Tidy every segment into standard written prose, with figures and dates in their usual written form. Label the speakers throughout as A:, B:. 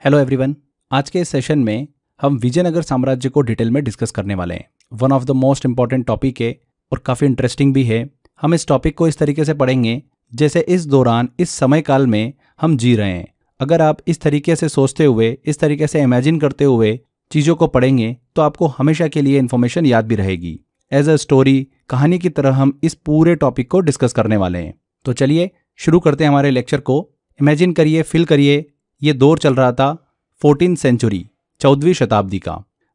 A: Hello everyone. आज के इस सेशन में हम विजयनगर साम्राज्य को डिटेल में डिस्कस करने वाले हैं। One of the most important topic है और काफ़ी इंटरेस्टिंग भी है। हम इस टॉपिक को इस तरीके से पढ़ेंगे जैसे इस दौरान इस समय काल में हम जी रहे हैं। अगर आप इस तरीके से सोचते हुए, इस तरीके से इमेजिन करते हुए चीज़ों को पढ़ेंगे तो आपको हमेशा के लिए इन्फॉर्मेशन याद भी रहेगी। एज अ स्टोरी, कहानी की तरह हम इस पूरे टॉपिक को डिस्कस करने वाले हैं। तो चलिए शुरू करते हैं हमारे लेक्चर को। इमेजिन करिए, फील करिए, ये दौर चल रहा था 14th सेंचुरी, 14वीं शताब्दी का।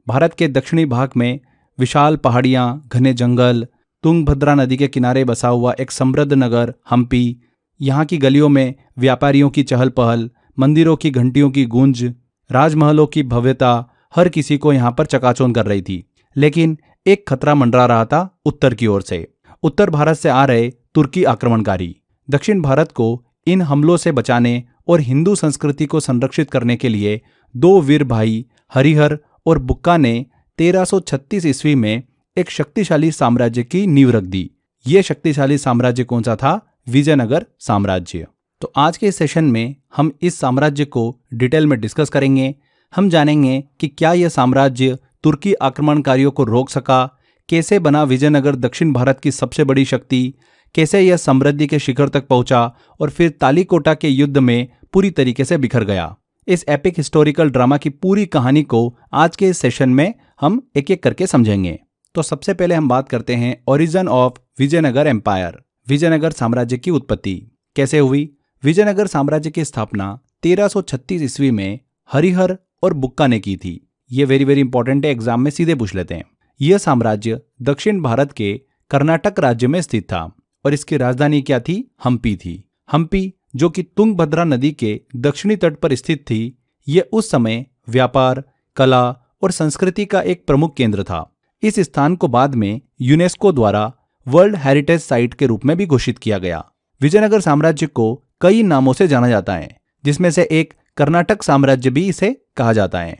A: भारत के दक्षिणी भाग में विशाल पहाड़ियाँ, घने जंगल, तुंगभद्रा नदी के किनारे बसा हुआ एक समृद्ध नगर हम्पी। यहाँ की गलियों में व्यापारियों की चहल पहल, मंदिरों की घंटियों की गूंज, राजमहलों की भव्यता हर किसी को यहाँ पर चकाचौंध कर रही थी। लेकिन एक खतरा मंडरा रहा था उत्तर की ओर से। उत्तर भारत से आ रहे तुर्की आक्रमणकारी। दक्षिण भारत को इन हमलों से बचाने और हिंदू संस्कृति को संरक्षित करने के लिए दो वीर भाई हरिहर और बुक्का ने 1336 ईस्वी में एक शक्तिशाली साम्राज्य की नींव रख दी। ये शक्तिशाली साम्राज्य कौन सा था? विजयनगर साम्राज्य। तो आज के इस सेशन में हम इस साम्राज्य को डिटेल में डिस्कस करेंगे। हम जानेंगे कि क्या यह साम्राज्य तुर्की आक्रमणकारियों को रोक सका, कैसे बना विजयनगर दक्षिण भारत की सबसे बड़ी शक्ति, कैसे यह समृद्धि के शिखर तक पहुंचा और फिर तालीकोटा के युद्ध में पूरी तरीके से बिखर गया। इस एपिक हिस्टोरिकल ड्रामा की पूरी कहानी को आज के इस सेशन में हम एक एक करके समझेंगे। तो सबसे पहले हम बात करते हैं origin of Vijayanagara empire. Vijayanagara साम्राज्य की उत्पत्ति कैसे हुई? विजयनगर साम्राज्य की स्थापना 1336 ईस्वी में हरिहर और बुक्का ने की थी। ये वेरी इंपॉर्टेंट है, एग्जाम में सीधे पूछ लेते हैं। यह साम्राज्य दक्षिण भारत के कर्नाटक राज्य में स्थित था और इसकी राजधानी क्या थी? हम्पी थी। हम्पी जो कि तुंगभद्रा नदी के दक्षिणी तट पर स्थित थी, यह उस समय व्यापार, कला और संस्कृति का एक प्रमुख केंद्र था। इस स्थान को बाद में यूनेस्को द्वारा वर्ल्ड हेरिटेज साइट के रूप में भी घोषित किया गया। विजयनगर साम्राज्य को कई नामों से जाना जाता है, जिसमें से एक कर्नाटक साम्राज्य भी इसे कहा जाता है।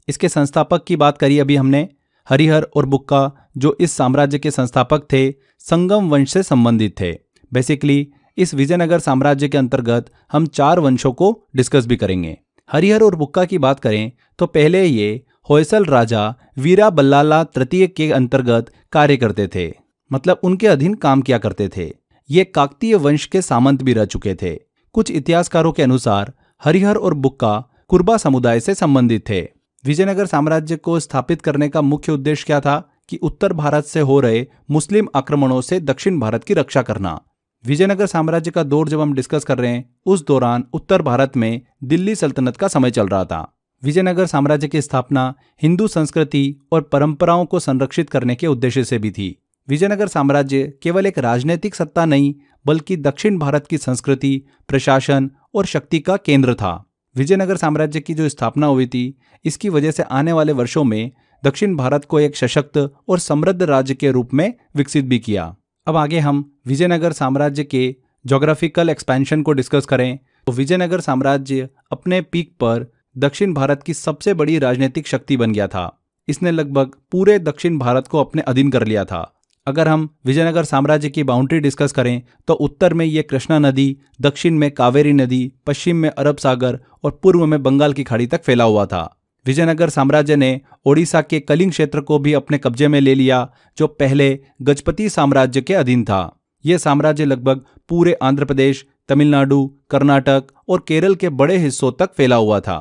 A: इसके संस्थापक की बात करी अभी हमने। हरिहर और बुक्का जो इस साम्राज्य के संस्थापक थे, संगम वंश से संबंधित थे। बेसिकली इस विजयनगर साम्राज्य के अंतर्गत हम 4 वंशों को डिस्कस भी करेंगे। हरिहर और बुक्का की बात करें तो पहले ये होयसल राजा वीरा बल्लाला तृतीय के अंतर्गत कार्य करते थे, मतलब उनके अधीन काम किया करते थे। ये काकतीय वंश के सामंत भी रह चुके थे। कुछ इतिहासकारों के अनुसार हरिहर और बुक्का कुर्बा समुदाय से संबंधित थे। विजयनगर साम्राज्य को स्थापित करने का मुख्य उद्देश्य क्या था कि उत्तर भारत से हो रहे मुस्लिम आक्रमणों से दक्षिण भारत की रक्षा करना। विजयनगर साम्राज्य का दौर जब हम डिस्कस कर रहे हैं, उस दौरान उत्तर भारत में दिल्ली सल्तनत का समय चल रहा था। विजयनगर साम्राज्य की स्थापना हिंदू संस्कृति और परंपराओं को संरक्षित करने के उद्देश्य से भी थी। विजयनगर साम्राज्य केवल एक राजनीतिक सत्ता नहीं, बल्कि दक्षिण भारत की संस्कृति, प्रशासन और शक्ति का केंद्र था। विजयनगर साम्राज्य की जो स्थापना हुई थी, इसकी वजह से आने वाले वर्षों में दक्षिण भारत को एक सशक्त और समृद्ध राज्य के रूप में विकसित भी किया। अब आगे हम विजयनगर साम्राज्य के ज्योग्राफिकल एक्सपेंशन को डिस्कस करें तो विजयनगर साम्राज्य अपने पीक पर दक्षिण भारत की सबसे बड़ी राजनीतिक शक्ति बन गया था। इसने लगभग पूरे दक्षिण भारत को अपने अधीन कर लिया था। अगर हम विजयनगर साम्राज्य की बाउंड्री डिस्कस करें तो उत्तर में ये कृष्णा नदी, दक्षिण में कावेरी नदी, पश्चिम में अरब सागर और पूर्व में बंगाल की खाड़ी तक फैला हुआ था। विजयनगर साम्राज्य ने ओडिशा के कलिंग क्षेत्र को भी अपने कब्जे में ले लिया, जो पहले गजपति साम्राज्य के अधीन था। यह साम्राज्य लगभग पूरे आंध्र प्रदेश, तमिलनाडु, कर्नाटक और केरल के बड़े हिस्सों तक फैला हुआ था।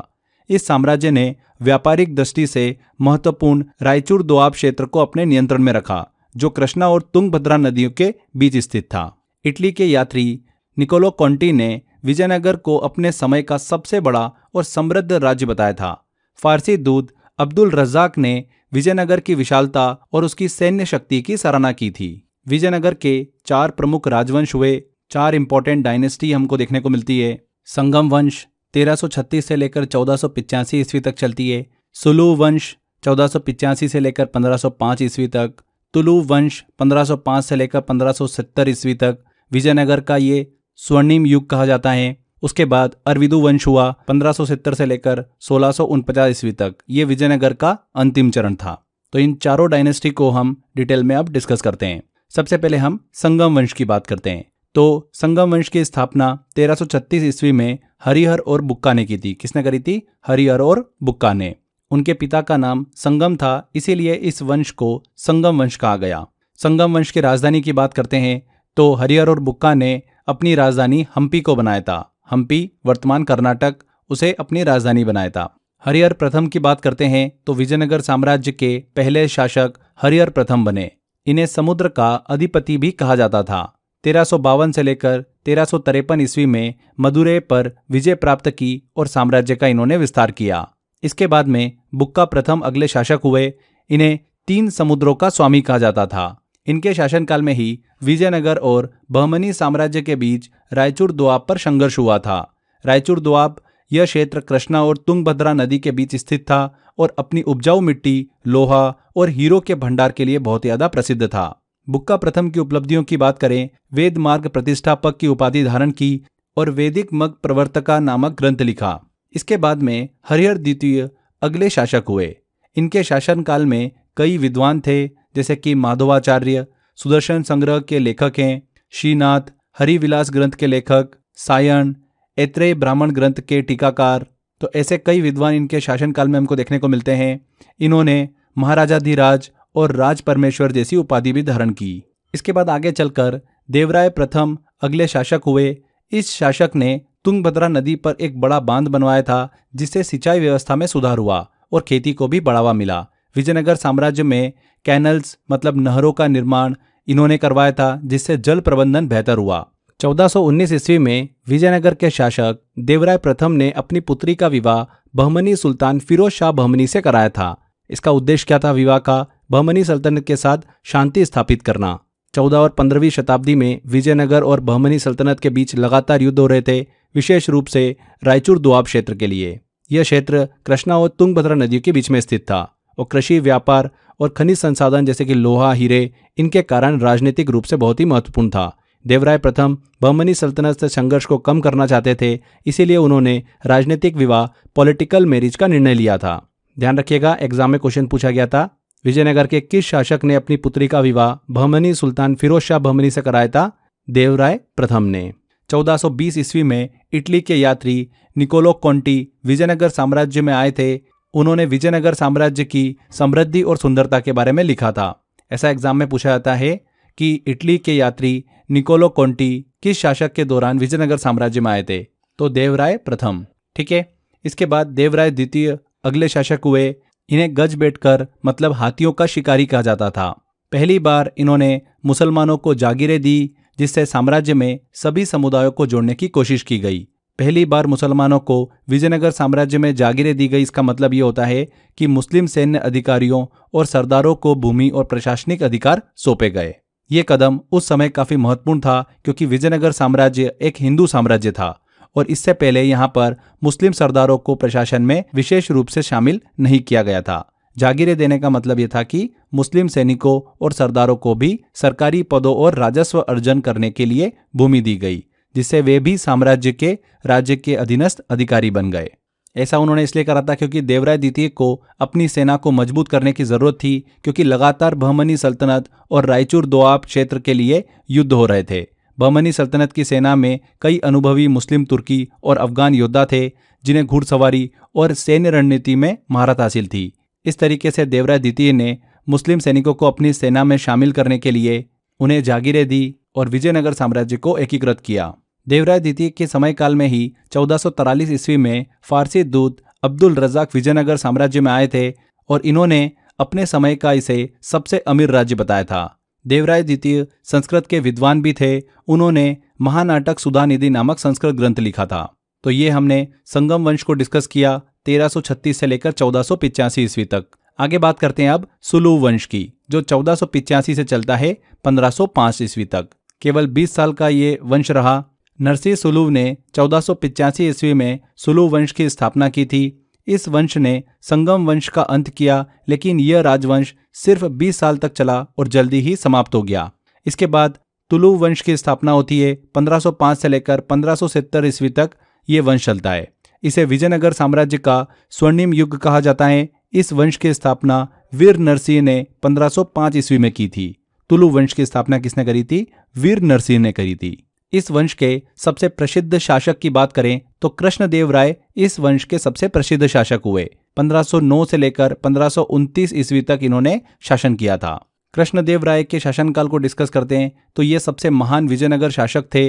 A: इस साम्राज्य ने व्यापारिक दृष्टि से महत्वपूर्ण रायचूर दोआब क्षेत्र को अपने नियंत्रण में रखा, जो कृष्णा और तुंगभद्रा नदियों के बीच स्थित था। इटली के यात्री निकोलो कॉन्टी ने विजयनगर को अपने समय का सबसे बड़ा और समृद्ध राज्य बताया था। फारसी दूत अब्दुल रज़ाक ने विजयनगर की विशालता और उसकी सैन्य शक्ति की सराहना की थी। विजयनगर के 4 प्रमुख राजवंश हुए। 4 इंपॉर्टेंट डायनेस्टी हमको देखने को मिलती है। संगम वंश 1336 से लेकर 1485 ईस्वी तक चलती है। सुलू वंश 1485 से लेकर 1505 ईस्वी तक। तुलु वंश 1505 से लेकर 1570 ईस्वी तक। विजयनगर का ये स्वर्णिम युग कहा जाता है। उसके बाद अरविदु वंश हुआ 1570 से लेकर 1649 ईस्वी तक। ये विजयनगर का अंतिम चरण था। तो इन चारों डायनेस्टी को हम डिटेल में अब डिस्कस करते हैं। सबसे पहले हम संगम वंश की बात करते हैं। तो संगम वंश की स्थापना 1336 ईस्वी में हरिहर और बुक्का ने की थी। किसने करी थी? हरिहर और बुक्का ने। उनके पिता का नाम संगम था, इसीलिए इस वंश को संगम वंश कहा गया। संगम वंश की राजधानी की बात करते हैं तो हरिहर और बुक्का ने अपनी राजधानी हम्पी को बनाया था। हम्पी वर्तमान कर्नाटक, उसे अपनी राजधानी बनाया था। हरिहर प्रथम की बात करते हैं तो विजयनगर साम्राज्य के पहले शासक हरिहर प्रथम बने। इन्हें समुद्र का अधिपति भी कहा जाता था। 1352 से लेकर 1353 ईस्वी में मदुरै पर विजय प्राप्त की और साम्राज्य का इन्होंने विस्तार किया। इसके बाद में बुक्का प्रथम अगले शासक हुए। इन्हें 3 समुद्रों का स्वामी कहा जाता था। इनके शासनकाल में ही विजयनगर और बहमनी साम्राज्य के बीच रायचूर दोआब पर संघर्ष हुआ था। रायचूर दोआब यह क्षेत्र कृष्णा और तुंगभद्रा नदी के बीच स्थित था और अपनी उपजाऊ मिट्टी, लोहा और हीरो के भंडार के लिए बहुत ज्यादा प्रसिद्ध था। बुक्का प्रथम की उपलब्धियों की बात करें, वेद मार्ग प्रतिष्ठापक की उपाधि धारण की और वैदिक मग प्रवर्तका नामक ग्रंथ लिखा। इसके बाद में हरिहर द्वितीय अगले शासक हुए। इनके शासनकाल में कई विद्वान थे, जैसे कि माधवाचार्य सुदर्शन संग्रह के लेखक हैं, श्रीनाथ हरिविलास ग्रंथ के लेखक, सायण ऐत्रेय ब्राह्मण ग्रंथ के टीकाकार। तो ऐसे कई विद्वान इनके शासनकाल में हमको देखने को मिलते हैं। इन्होंने महाराजाधिराज और राज परमेश्वर जैसी उपाधि भी धारण की। इसके बाद आगे चलकर देवराय प्रथम अगले शासक हुए। इस शासक ने तुंगभद्रा नदी पर एक बड़ा बांध बनवाया था, जिससे सिंचाई व्यवस्था में सुधार हुआ और खेती को भी बढ़ावा मिला। विजयनगर साम्राज्य में कैनल्स मतलब नहरों का निर्माण इन्होंने करवाया था, जिससे जल प्रबंधन बेहतर हुआ। 1419 ईस्वी में विजयनगर के शासक देवराय प्रथम ने अपनी पुत्री का विवाह बहमनी सुल्तान फिरोज शाह बहमनी से कराया था। इसका उद्देश्य क्या था विवाह का? बहमनी सल्तनत के साथ शांति स्थापित करना। 14 और 15वीं शताब्दी में विजयनगर और बहमनी सल्तनत के बीच लगातार युद्ध हो रहे थे, विशेष रूप से रायचूर दोआब क्षेत्र के लिए। यह क्षेत्र कृष्णा और तुंगभद्रा नदियों के बीच में स्थित था और कृषि, व्यापार और खनिज संसाधन जैसे कि लोहा, हीरे, इनके कारण राजनीतिक रूप से बहुत ही महत्वपूर्ण था। देवराय प्रथम बहमनी सल्तनत से संघर्ष को कम करना चाहते थे, इसीलिए उन्होंने राजनीतिक विवाह पॉलिटिकल मैरिज का निर्णय लिया था। ध्यान रखिएगा, एग्जाम में क्वेश्चन पूछा गया था, विजयनगर के किस शासक ने अपनी पुत्री का विवाह बहमनी सुल्तान फिरोज शाह बहमनी से कराया था? देवराय प्रथम ने। 1420 ईस्वी में इटली के यात्री निकोलो कॉन्टी विजयनगर साम्राज्य में आए थे। उन्होंने विजयनगर साम्राज्य की समृद्धि और सुंदरता के बारे में लिखा था। ऐसा एग्जाम में पूछा जाता है कि इटली के यात्री निकोलो कॉन्टी किस शासक के दौरान विजयनगर साम्राज्य में आए थे? तो देवराय प्रथम। ठीक है। इसके बाद देवराय द्वितीय अगले शासक हुए। इन्हें गज बैठकर मतलब हाथियों का शिकारी कहा जाता था। पहली बार इन्होंने मुसलमानों को जागीरें दी, जिससे साम्राज्य में सभी समुदायों को जोड़ने की कोशिश की गई। पहली बार मुसलमानों को विजयनगर साम्राज्य में जागीरें दी गई। इसका मतलब ये होता है कि मुस्लिम सैन्य अधिकारियों और सरदारों को भूमि और प्रशासनिक अधिकार सौंपे गए। ये कदम उस समय काफी महत्वपूर्ण था, क्योंकि विजयनगर साम्राज्य एक हिंदू साम्राज्य था और इससे पहले यहाँ पर मुस्लिम सरदारों को प्रशासन में विशेष रूप से शामिल नहीं किया गया था। जागीरें देने का मतलब यह था कि मुस्लिम सैनिकों और सरदारों को भी सरकारी पदों और राजस्व अर्जन करने के लिए भूमि दी गई, जिससे वे भी साम्राज्य के राज्य के अधीनस्थ अधिकारी बन गए। ऐसा उन्होंने इसलिए करा था क्योंकि देवराय द्वितीय को अपनी सेना को मजबूत करने की जरूरत थी, क्योंकि लगातार बहमनी सल्तनत और रायचूर दोआब क्षेत्र के लिए युद्ध हो रहे थे। बहमनी सल्तनत की सेना में कई अनुभवी मुस्लिम, तुर्की और अफगान योद्धा थे, जिन्हें घुड़सवारी और सैन्य रणनीति में महारत हासिल थी। इस तरीके से देवराय द्वितीय ने मुस्लिम सैनिकों को अपनी सेना में शामिल करने के लिए उन्हें जागीरें दी और विजयनगर साम्राज्य को एकीकृत किया। देवराय द्वितीय के समयकाल में ही 1443 ईस्वी में फारसी दूत अब्दुल रज़ाक विजयनगर साम्राज्य में आए थे और इन्होंने अपने समय का इसे सबसे अमीर राज्य बताया था। देवराय द्वितीय संस्कृत के विद्वान भी थे। उन्होंने महानाटक सुधानिधि नामक संस्कृत ग्रंथ लिखा था। तो ये हमने संगम वंश को डिस्कस किया 1336 से लेकर 1485 ईस्वी तक। आगे बात करते हैं अब सुलू वंश की, जो 1485 से चलता है 1505 ईस्वी तक। केवल 20 साल का ये वंश रहा। नरसिंह सुलू ने 1485 ईस्वी में सुलू वंश की स्थापना की थी। इस वंश ने संगम वंश का अंत किया, लेकिन यह राजवंश सिर्फ 20 साल तक चला और जल्दी ही समाप्त हो गया। इसके बाद तुलु वंश की स्थापना होती है। 1505 से लेकर 1570 ईस्वी तक ये वंश चलता है। इसे विजयनगर साम्राज्य का स्वर्णिम युग कहा जाता है। इस वंश की स्थापना वीर नरसिंह ने 1505 ईस्वी में की थी। तुलु वंश की स्थापना किसने करी थी? वीर नरसिंह ने करी थी। इस वंश के सबसे प्रसिद्ध शासक की बात करें तो कृष्णदेव राय इस वंश के सबसे प्रसिद्ध शासक हुए। 1509 से लेकर 1529 ईस्वी तक इन्होंने शासन किया था। कृष्णदेव राय के शासनकाल को डिस्कस करते हैं तो ये सबसे महान विजयनगर शासक थे।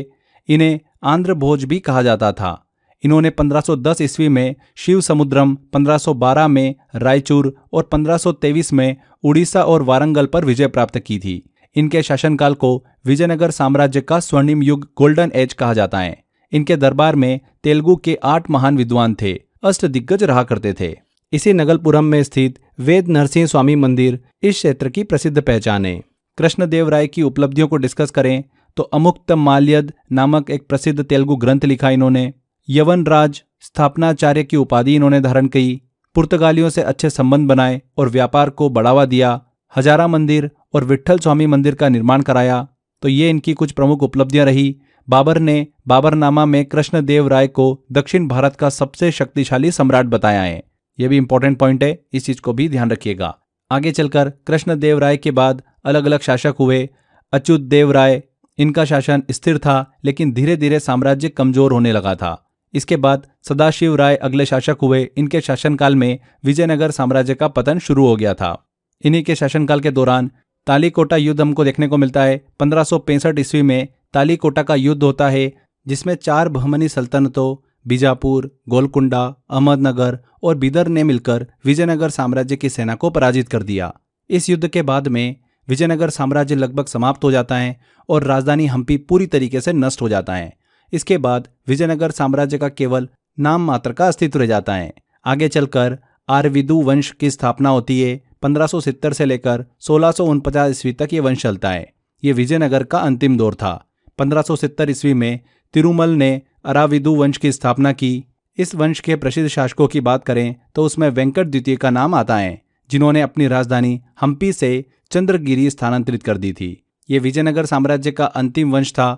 A: इन्हें आंध्र भोज भी कहा जाता था। इन्होंने 1510 ईस्वी में शिव समुद्रम, 1512 में रायचूर और 1523 में उड़ीसा और वारंगल पर विजय प्राप्त की थी। इनके शासनकाल को विजयनगर साम्राज्य का स्वर्णिम युग, गोल्डन एज कहा जाता है। इनके दरबार में तेलुगु के 8 महान विद्वान थे, अष्टदिग्गज रहा करते थे। इसी नगलपुरम में स्थित वेद नरसिंह स्वामी मंदिर इस क्षेत्र की प्रसिद्ध पहचान है। कृष्णदेव राय की उपलब्धियों को डिस्कस करें तो अमुक्तमाल्यद नामक एक प्रसिद्ध तेलुगु ग्रंथ लिखा इन्होंने। यवन राज स्थापनाचार्य की उपाधि इन्होंने धारण की। पुर्तगालियों से अच्छे संबंध बनाए और व्यापार को बढ़ावा दिया। हजारा मंदिर और विट्ठल स्वामी मंदिर का निर्माण कराया। तो ये इनकी कुछ प्रमुख उपलब्धियां रही। बाबर ने बाबरनामा में कृष्णदेव राय को दक्षिण भारत का सबसे शक्तिशाली सम्राट बताया है। यह भी इंपॉर्टेंट पॉइंट है, इस चीज को भी ध्यान रखिएगा। आगे चलकर कृष्णदेव राय के बाद अलग अलग शासक हुए। अच्युत देव राय, इनका शासन स्थिर था लेकिन धीरे धीरे साम्राज्य कमजोर होने लगा था। इसके बाद सदाशिव राय अगले शासक हुए। इनके शासनकाल में विजयनगर साम्राज्य का पतन शुरू हो गया था। इन्हीं के शासनकाल के दौरान तालीकोटा युद्ध हमको देखने को मिलता है। 1565 ईस्वी में तालीकोटा का युद्ध होता है, जिसमें 4 बहमनी सल्तनतों बीजापुर, गोलकुंडा, अहमदनगर और बिदर ने मिलकर विजयनगर साम्राज्य की सेना को पराजित कर दिया। इस युद्ध के बाद में विजयनगर साम्राज्य लगभग समाप्त हो जाता है और राजधानी हम्पी पूरी तरीके से नष्ट हो जाता है। इसके बाद विजयनगर साम्राज्य का केवल नाम मात्र का अस्तित्व रह जाता है। आगे चलकर आरविदु वंश की स्थापना होती है। 1570 से लेकर 1649 ईस्वी तक ये वंश चलता है। ये विजयनगर का अंतिम दौर था। 1570 ईस्वी में तिरुमल ने अराविदु वंश की स्थापना की। इस वंश के प्रसिद्ध शासकों की बात करें तो उसमें वेंकट द्वितीय का नाम आता है, जिन्होंने अपनी राजधानी हम्पी से चंद्रगिरी स्थानांतरित कर दी थी। ये विजयनगर साम्राज्य का अंतिम वंश था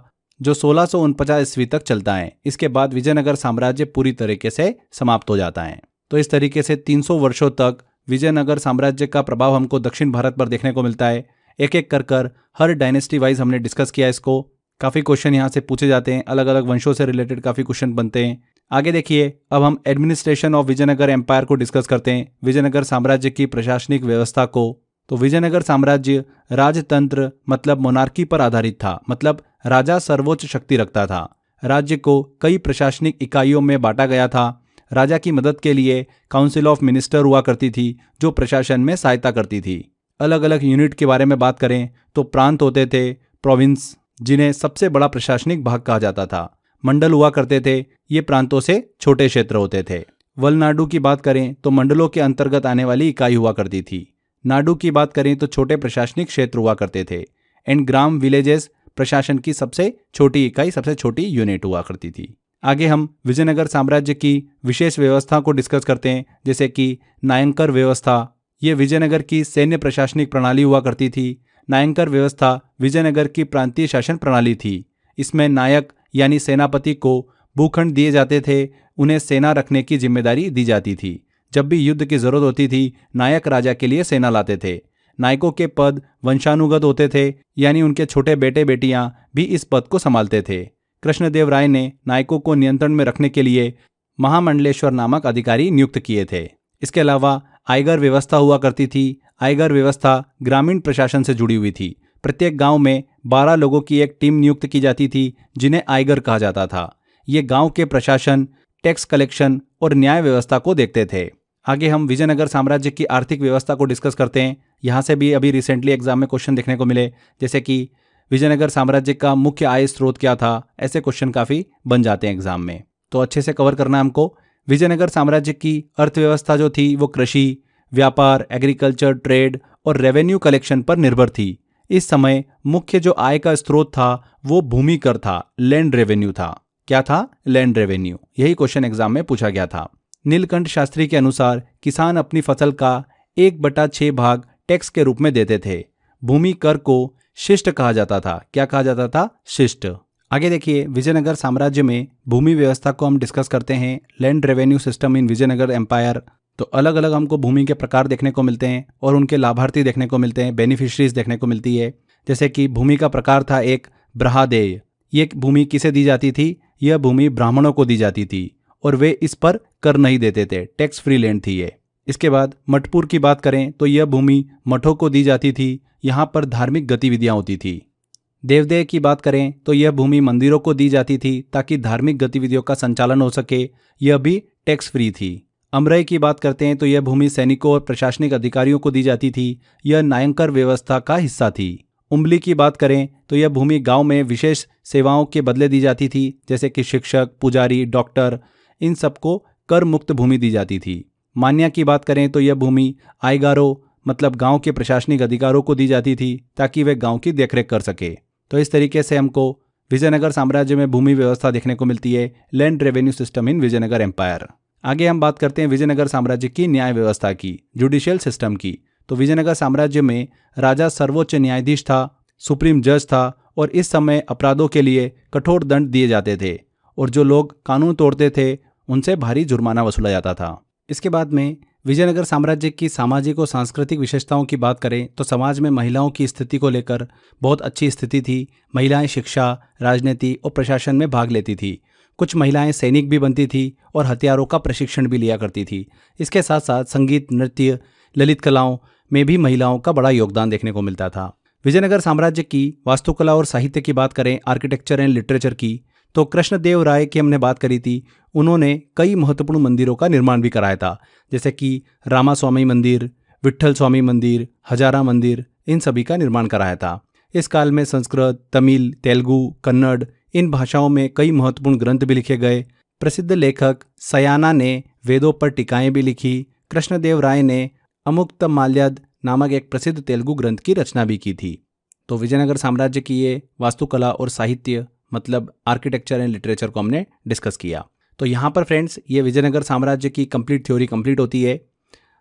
A: जो 1649 ईस्वी तक चलता है। इसके बाद विजयनगर साम्राज्य पूरी तरीके से समाप्त हो जाता है। तो इस तरीके से 300 वर्षों तक विजयनगर साम्राज्य का प्रभाव हमको दक्षिण भारत पर देखने को मिलता है। एक एक कर हर डायनेस्टी वाइज हमने डिस्कस किया इसको। काफ़ी क्वेश्चन यहाँ से पूछे जाते हैं, अलग अलग वंशों से रिलेटेड काफ़ी क्वेश्चन बनते हैं। आगे देखिए, अब हम एडमिनिस्ट्रेशन ऑफ विजयनगर एम्पायर को डिस्कस करते हैं, विजयनगर साम्राज्य की प्रशासनिक व्यवस्था को। तो विजयनगर साम्राज्य राजतंत्र मतलब मोनार्की पर आधारित था, मतलब राजा सर्वोच्च शक्ति रखता था। राज्य को कई प्रशासनिक इकाइयों में बांटा गया था। राजा की मदद के लिए काउंसिल ऑफ मिनिस्टर हुआ करती थी, जो प्रशासन में सहायता करती थी। अलग अलग यूनिट के बारे में बात करें तो प्रांत होते थे, प्रोविंस, जिन्हें सबसे बड़ा प्रशासनिक भाग कहा जाता था। मंडल हुआ करते थे, ये प्रांतों से छोटे क्षेत्र होते थे। वलनाडु की बात करें तो मंडलों के अंतर्गत आने वाली इकाई हुआ करती थी। नाडु की बात करें तो छोटे प्रशासनिक क्षेत्र हुआ करते थे। एंड ग्राम विलेजेस प्रशासन की सबसे छोटी इकाई, सबसे छोटी यूनिट हुआ करती थी। आगे हम विजयनगर साम्राज्य की विशेष व्यवस्था को डिस्कस करते हैं, जैसे कि नायंकर व्यवस्था। ये विजयनगर की सैन्य प्रशासनिक प्रणाली हुआ करती थी। नायंकर व्यवस्था विजयनगर की प्रांतीय शासन प्रणाली थी। इसमें नायक यानी सेनापति को भूखंड दिए जाते थे, उन्हें सेना रखने की जिम्मेदारी दी जाती थी। जब भी युद्ध की जरूरत होती थी, नायक राजा के लिए सेना लाते थे। नायकों के पद वंशानुगत होते थे, यानी उनके छोटे बेटे बेटियां भी इस पद को संभालते थे। कृष्णदेव राय ने नायकों को नियंत्रण में रखने के लिए महामंडलेश्वर नामक अधिकारी नियुक्त किए थे। इसके अलावा आयगर व्यवस्था हुआ करती थी। आयगर व्यवस्था ग्रामीण प्रशासन से जुड़ी हुई थी। प्रत्येक गांव में 12 लोगों की एक टीम नियुक्त की जाती थी, जिन्हें आयगर कहा जाता था। ये गांव के प्रशासन, टैक्स कलेक्शन और न्याय व्यवस्था को देखते थे। आगे हम विजयनगर साम्राज्य की आर्थिक व्यवस्था को डिस्कस करते हैं। यहाँ से भी अभी रिसेंटली एग्जाम में क्वेश्चन देखने को मिले, जैसे कि विजयनगर साम्राज्य का मुख्य आय स्रोत क्या था। ऐसे क्वेश्चन काफ़ी बन जाते हैं एग्जाम में, तो अच्छे से कवर करना हमको। विजयनगर साम्राज्य की अर्थव्यवस्था जो थी वो कृषि, व्यापार, एग्रीकल्चर, ट्रेड और रेवेन्यू कलेक्शन पर निर्भर थी। इस समय मुख्य जो आय का स्रोत था वो भूमि कर था, लैंड रेवेन्यू था। क्या था? Land revenue. यही क्वेश्चन एग्जाम में पूछा गया था। नीलकंठ शास्त्री के अनुसार किसान अपनी फसल का 1/6 भाग टैक्स के रूप में देते थे। भूमि कर को शिष्ट कहा जाता था। क्या कहा जाता था? शिष्ट। आगे देखिए, विजयनगर साम्राज्य में भूमि व्यवस्था को हम डिस्कस करते हैं। Land revenue system in Vijayanagara empire. तो अलग अलग हमको भूमि के प्रकार देखने को मिलते हैं और उनके लाभार्थी देखने को मिलते हैं, बेनिफिशरीज देखने को मिलती है। जैसे कि भूमि का प्रकार था एक ब्रहादेय, ये भूमि किसे दी जाती थी? यह भूमि ब्राह्मणों को दी जाती थी और वे इस पर कर नहीं देते थे, टैक्स फ्री लैंड थी ये। इसके बाद मठपुर की बात करें तो यह भूमि मठों को दी जाती थी, यहाँ पर धार्मिक गतिविधियाँ होती थी। देवदेह की बात करें तो यह भूमि मंदिरों को दी जाती थी ताकि धार्मिक गतिविधियों का संचालन हो सके, यह भी टैक्स फ्री थी। अमरई की बात करते हैं तो यह भूमि सैनिकों और प्रशासनिक अधिकारियों को दी जाती थी, यह नायंकर व्यवस्था का हिस्सा थी। उम्बली की बात करें तो यह भूमि गांव में विशेष सेवाओं के बदले दी जाती थी, जैसे कि शिक्षक, पुजारी, डॉक्टर, इन सबको कर मुक्त भूमि दी जाती थी। मान्या की बात करें तो यह भूमि आयगारों मतलब गांव के प्रशासनिक अधिकारों को दी जाती थी ताकि वे गांव की देखरेख कर सके। तो इस तरीके से हमको विजयनगर साम्राज्य में भूमि व्यवस्था देखने को मिलती है, land revenue system in Vijayanagara empire. आगे हम बात करते हैं विजयनगर साम्राज्य की न्याय व्यवस्था की, जुडिशियल सिस्टम की। तो विजयनगर साम्राज्य में राजा सर्वोच्च न्यायाधीश था, सुप्रीम जज था और इस समय अपराधों के लिए कठोर दंड दिए जाते थे और जो लोग कानून तोड़ते थे उनसे भारी जुर्माना वसूला जाता था। इसके बाद में विजयनगर साम्राज्य की सामाजिक और सांस्कृतिक विशेषताओं की बात करें तो समाज में महिलाओं की स्थिति को लेकर बहुत अच्छी स्थिति थी। महिलाएं शिक्षा, राजनीति और प्रशासन में भाग लेती थी। कुछ महिलाएं सैनिक भी बनती थी और हथियारों का प्रशिक्षण भी लिया करती थी। इसके साथ साथ संगीत, नृत्य, ललित कलाओं में भी महिलाओं का बड़ा योगदान देखने को मिलता था। विजयनगर साम्राज्य की वास्तुकला और साहित्य की बात करें, आर्किटेक्चर एंड लिटरेचर की, तो कृष्णदेव राय की हमने बात करी थी। उन्होंने कई महत्वपूर्ण मंदिरों का निर्माण भी कराया था, जैसे कि रामास्वामी मंदिर, विट्ठल स्वामी मंदिर, हजारा मंदिर, इन सभी का निर्माण कराया था। इस काल में संस्कृत, तमिल, तेलुगु, कन्नड़ इन भाषाओं में कई महत्वपूर्ण ग्रंथ भी लिखे गए। प्रसिद्ध लेखक सयाना ने वेदों पर टीकाएं भी लिखी। कृष्णदेव राय ने अमुक्तमाल्यद नामक एक प्रसिद्ध तेलुगु ग्रंथ की रचना भी की थी। तो विजयनगर साम्राज्य की ये वास्तुकला और साहित्य मतलब आर्किटेक्चर एंड लिटरेचर को हमने डिस्कस किया। तो यहाँ पर फ्रेंड्स ये विजयनगर साम्राज्य की कंप्लीट थ्योरी कंप्लीट होती है।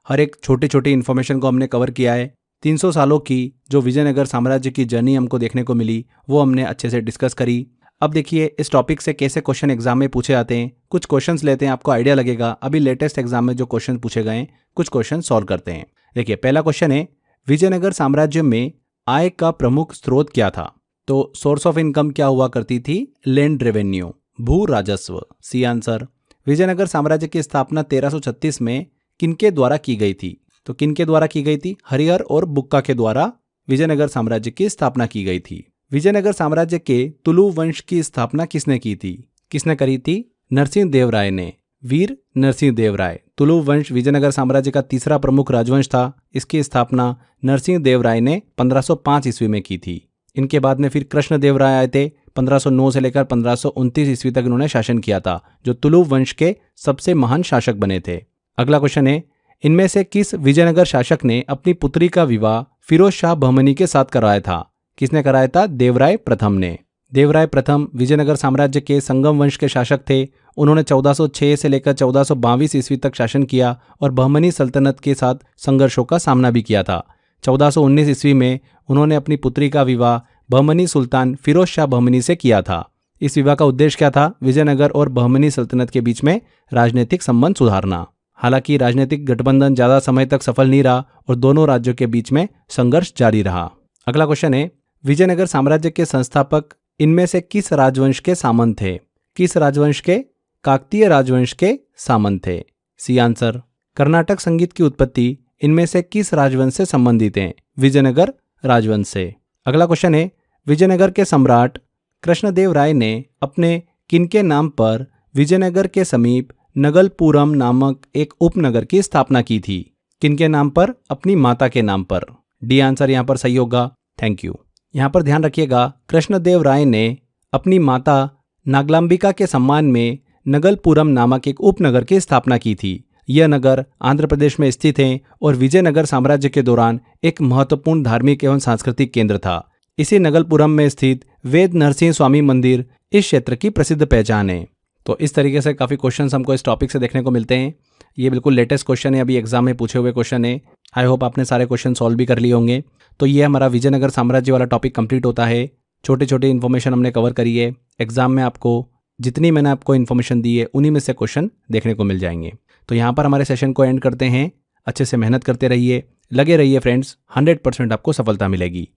A: हर एक छोटे छोटे इन्फॉर्मेशन को हमने कवर किया है। 300 सालों की जो विजयनगर साम्राज्य की जर्नी हमको देखने को मिली वो हमने अच्छे से डिस्कस करी। अब देखिए इस टॉपिक से कैसे क्वेश्चन एग्जाम में पूछे जाते हैं। कुछ क्वेश्चंस लेते हैं, आपको आइडिया लगेगा। अभी लेटेस्ट एग्जाम में जो क्वेश्चन पूछे गए हैं कुछ क्वेश्चन सॉल्व करते हैं। देखिए पहला क्वेश्चन है, विजयनगर साम्राज्य में आय का प्रमुख स्रोत क्या था? तो सोर्स ऑफ इनकम क्या हुआ करती थी? लैंड रेवेन्यू, भू राजस्व। C answer. विजयनगर साम्राज्य की स्थापना 1336 में किनके द्वारा की गई थी? तो किनके द्वारा की गई थी? हरिहर और बुक्का के द्वारा विजयनगर साम्राज्य की स्थापना की गई थी। विजयनगर साम्राज्य के तुलु वंश की स्थापना किसने की थी? किसने करी थी? नरसिंह देव राय ने, वीर नरसिंह देव राय। तुलु वंश विजयनगर साम्राज्य का तीसरा प्रमुख राजवंश था। इसकी स्थापना नरसिंह देव राय ने 1505 ईस्वी में की थी। इनके बाद में फिर कृष्णदेव राय आए थे। 1509 से लेकर 1529 ईस्वी तक इन्होंने शासन किया था, जो तुलु वंश के सबसे महान शासक बने थे। अगला क्वेश्चन है, इनमें से किस विजयनगर शासक ने अपनी पुत्री का विवाह फिरोज शाह बहमनी के साथ कराया था? किसने कराया था? देवराय प्रथम ने। देवराय प्रथम विजयनगर साम्राज्य के संगम वंश के शासक थे। उन्होंने 1406 से लेकर 1422 ईस्वी तक शासन किया और बहमनी सल्तनत के साथ संघर्षों का सामना भी किया था। 1419 ईस्वी में उन्होंने अपनी पुत्री का विवाह बहमनी सुल्तान फिरोज शाह बहमनी से किया था। इस विवाह का उद्देश्य क्या था? विजयनगर और बहमनी सल्तनत के बीच में राजनीतिक संबंध सुधारना। हालांकि राजनीतिक गठबंधन ज्यादा समय तक सफल नहीं रहा और दोनों राज्यों के बीच में संघर्ष जारी रहा। अगला क्वेश्चन है, विजयनगर साम्राज्य के संस्थापक इनमें से किस राजवंश के सामंत थे? किस राजवंश के? काकतीय राजवंश के सामंत थे। C answer. कर्नाटक संगीत की उत्पत्ति इनमें से किस राजवंश से संबंधित है? विजयनगर राजवंश से। अगला क्वेश्चन है, विजयनगर के सम्राट कृष्णदेव राय ने अपने किनके नाम पर विजयनगर के समीप नगलपुरम नामक एक उपनगर की स्थापना की थी? किनके नाम पर? अपनी माता के नाम पर। डी आंसर यहाँ पर सही होगा। Thank you. यहाँ पर ध्यान रखिएगा, कृष्णदेव राय ने अपनी माता नागलांबिका के सम्मान में नगलपुरम नामक एक उपनगर की स्थापना की थी। यह नगर आंध्र प्रदेश में स्थित है और विजयनगर साम्राज्य के दौरान एक महत्वपूर्ण धार्मिक एवं सांस्कृतिक केंद्र था। इसी नगलपुरम में स्थित वेद नरसिंह स्वामी मंदिर इस क्षेत्र की प्रसिद्ध पहचान है। तो इस तरीके से काफ़ी क्वेश्चंस हमको इस टॉपिक से देखने को मिलते हैं। ये बिल्कुल लेटेस्ट क्वेश्चन है, अभी एग्जाम में पूछे हुए क्वेश्चन है। आई होप आपने सारे क्वेश्चन सॉल्व भी कर लिए होंगे। तो ये हमारा विजयनगर साम्राज्य वाला टॉपिक कंप्लीट होता है। छोटे छोटे इन्फॉर्मेशन हमने कवर करी है। एग्जाम में आपको जितनी मैंने आपको इन्फॉर्मेशन दी है उन्हीं में से क्वेश्चन देखने को मिल जाएंगे। तो यहाँ पर हमारे सेशन को एंड करते हैं। अच्छे से मेहनत करते रहिए, लगे रहिए फ्रेंड्स, 100% आपको सफलता मिलेगी।